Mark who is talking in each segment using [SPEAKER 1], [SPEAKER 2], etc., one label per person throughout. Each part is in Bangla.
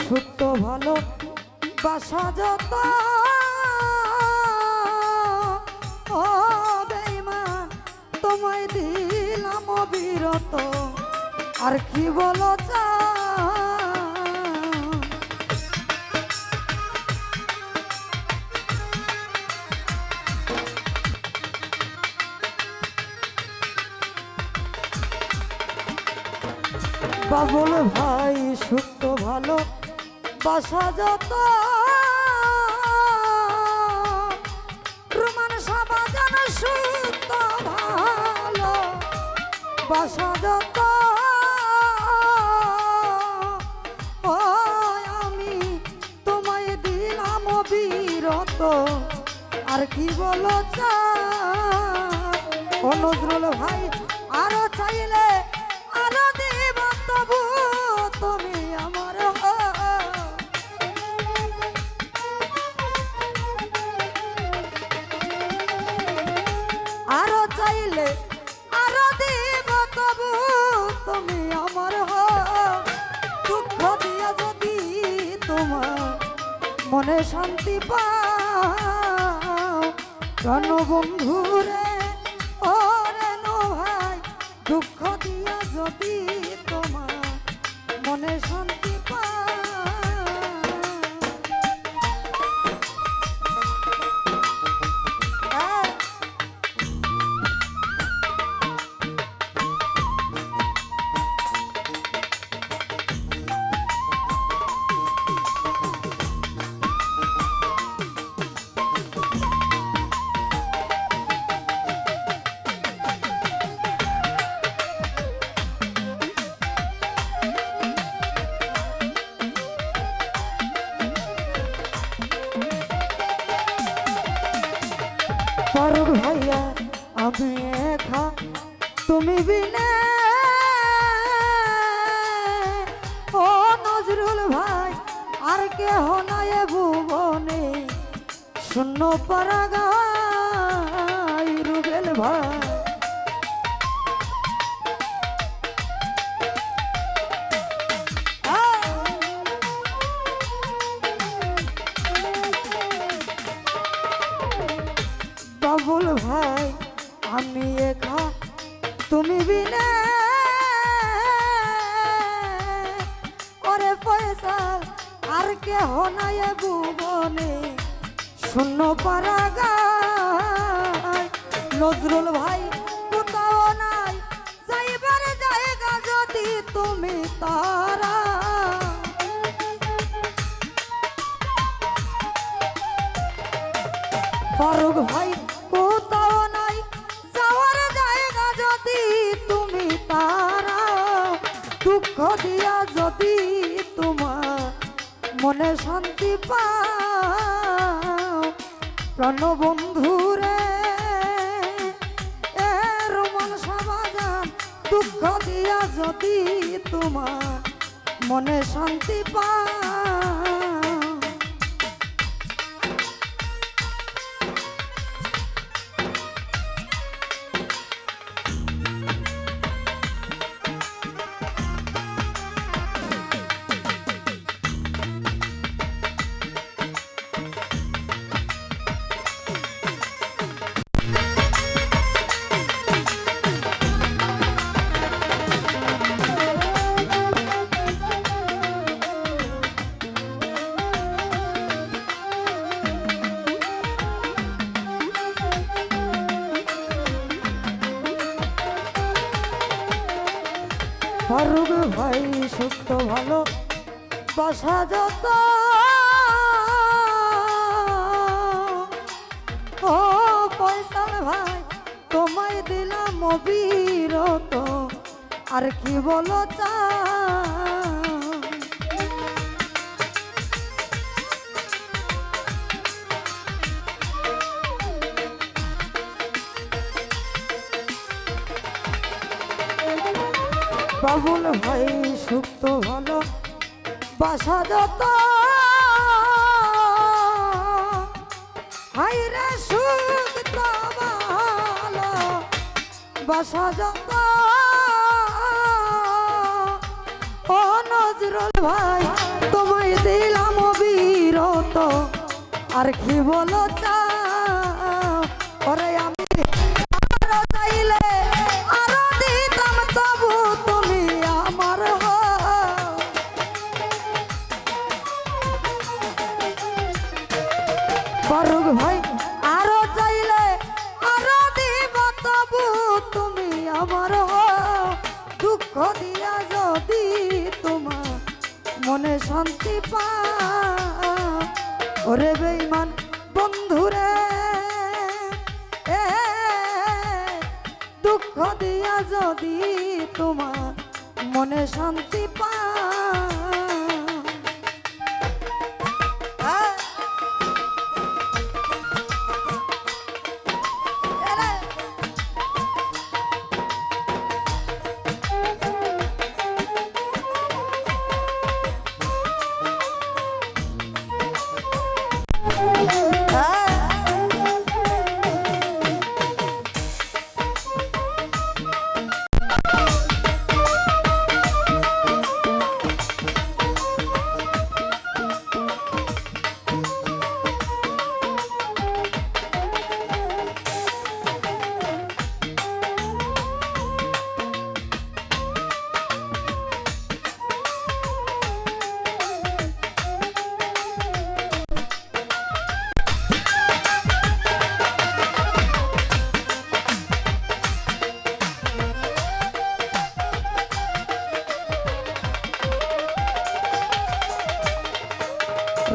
[SPEAKER 1] সুপ্ত ভালো বাসা যত ও বেঈমান তোমায় দিলাম অবিরত আর কি বলো চা বাবুল ভাই সুপ্ত ভালো বাসা যত রুমান সাবাজান সুপ্ত ভালো বাসা যত ও আমি তোমায় দিলাম অবিরত আর কি বলো চা ও নজরুল ভাই আরো চাইলে আরো দেব তবু তুমি আমার আরো চাইলে আরো দেব তবু তুমি আমার দুঃখ দিয়া যদি তোমার মনে শান্তি পাও প্রাণ বন্ধু রে ও রে নো ভাই দুঃখ দিয়া যদি তোমার মনে শান্তি পাও ফারুক ভাইয়া আমি একা তুমি বিনে ও নজরুল ভাই আর কেহ নাই ভুবনে শূন্য পারাগাই রুবেল ভাই বাবুল ভাই আমি একা তুমি বিনে ওরে পয়সা আর কেহ নাই ভুবনে শূন্য পারাগায় নজরুল ভাই কোথাও নাই যাইবার জায়গা যদি তুমি তারা ফারুক ভাই কোথাও নাই যাওয়ার জায়গা যদি তুমি তারা দুঃখ দিয়া যদি তোমার মনে শান্তি পাও প্রাণ বন্ধু রে এ রোমান সাবাজান দুঃখ দিয়া যদি তোমার মনে শান্তি পাও ফারুক ভাই সুপ্ত ভালো বাসা যত ও পয়সা ভাই তোমায় দিলাম অবিরত আর কি বলো চা বাবুল ভাই সুপ্ত ভালো বাসা যত হাইরে সুপ্ত ভালো বাসা যত ও নজ নজরুল ভাই তোমায় দিলাম অবিরত আর কি বলো চাও ওরে আমি আরো চাইলে আরো দিতাম তবু তুমি আমার ফারুক ভাই আরো চাইলে আরো দিব তবু তুমি আমার দুঃখ দিয়া যদি তোমার মনে শান্তি পা ওরে বেঈমান বন্ধুরে দুঃখ দিয়া যদি তোমার মনে শান্তি পা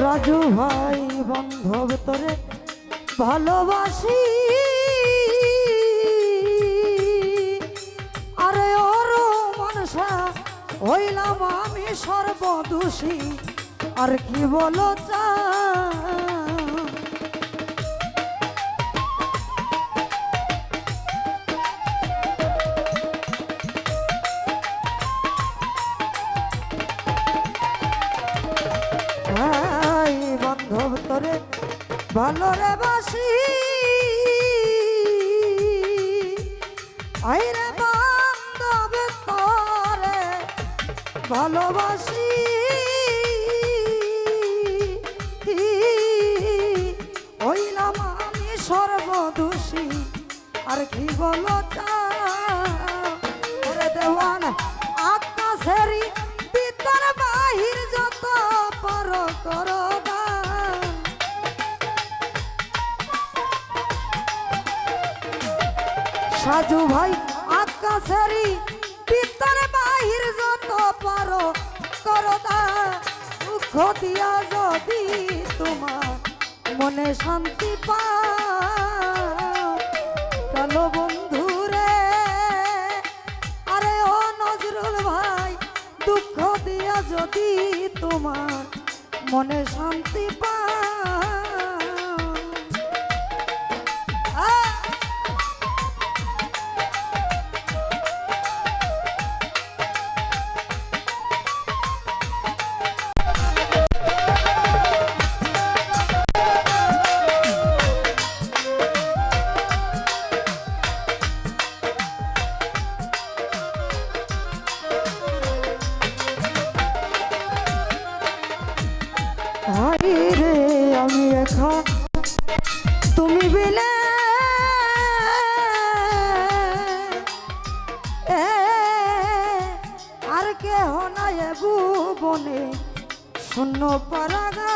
[SPEAKER 1] রাজু ভাই বান্ধব তোরে ভালোবাসি আরে ওর মনসা হইলাম আমি সর্বদোষী আর কি বলো চা তোরে ভালো রে বাসি আইরে বান্ধব তোরে ভালোবাসি হইলাম আমি সর্বদোষী আর কি বলো চারে দেওয়ান আকাশেরই ভিতর বাহির যত পর করো সাজু ভাই আকাশেরই ভিতর বাহির যত পারো করো দুঃখ দিয়া যদি তোমার মনে শান্তি পাও চলো বন্ধু রে আরে ও নজরুল ভাই দুঃখ দিয়া যদি তোমার মনে শান্তি পাও রে আমি একা তুমি বিলে আর কেহ নাই ভুবনে শূন্য পরাগা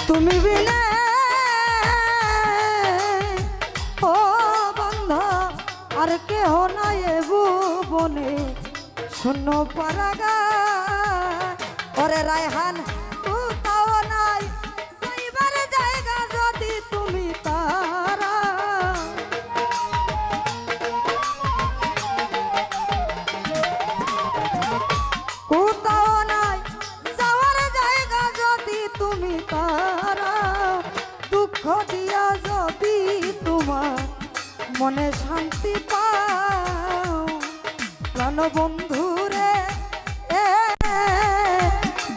[SPEAKER 1] তুমি বিনে ও বন্ধা আর কেহ নাই ভুবনে শূন্য পরাগা ওরে রায়হান তাও নাই যাইবার জায়গা যদি তুমি তারা কোথাও নাই যাওয়ার জায়গা যদি তুমি তারা প্রাণবন্ধুরে এ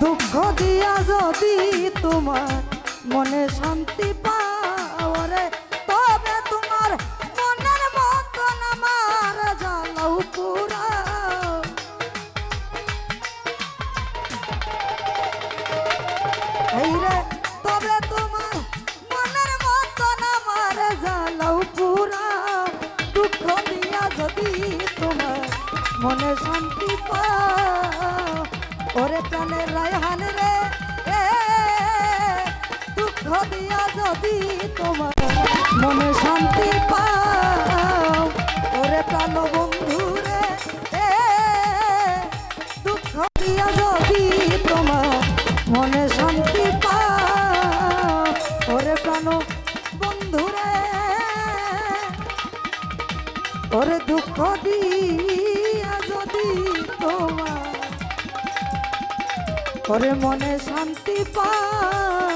[SPEAKER 1] দুঃখ দিয়া যদি তোমার মনে শান্তি পাওয়ারে তবে তোমার মনের মতন আমার জ্বালাও পুরা এই রে তবে তোমার মনের মতন আমার জ্বালাও পুরা দুঃখ দিয়া যদি তোমার মনে শান্তি পাও ওরে প্রাণের রায়হান রে এ দুঃখ দিয়া যদি তোমার মনে শান্তি পাও ওরে প্রাণ বন্ধু রে এ দুঃখ দিয়া যদি তোমার মনে শান্তি পাও ওরে প্রাণ বন্ধু রে ওরে দুঃখ দিয়া যদি তোমার ওরে মনে শান্তি পাও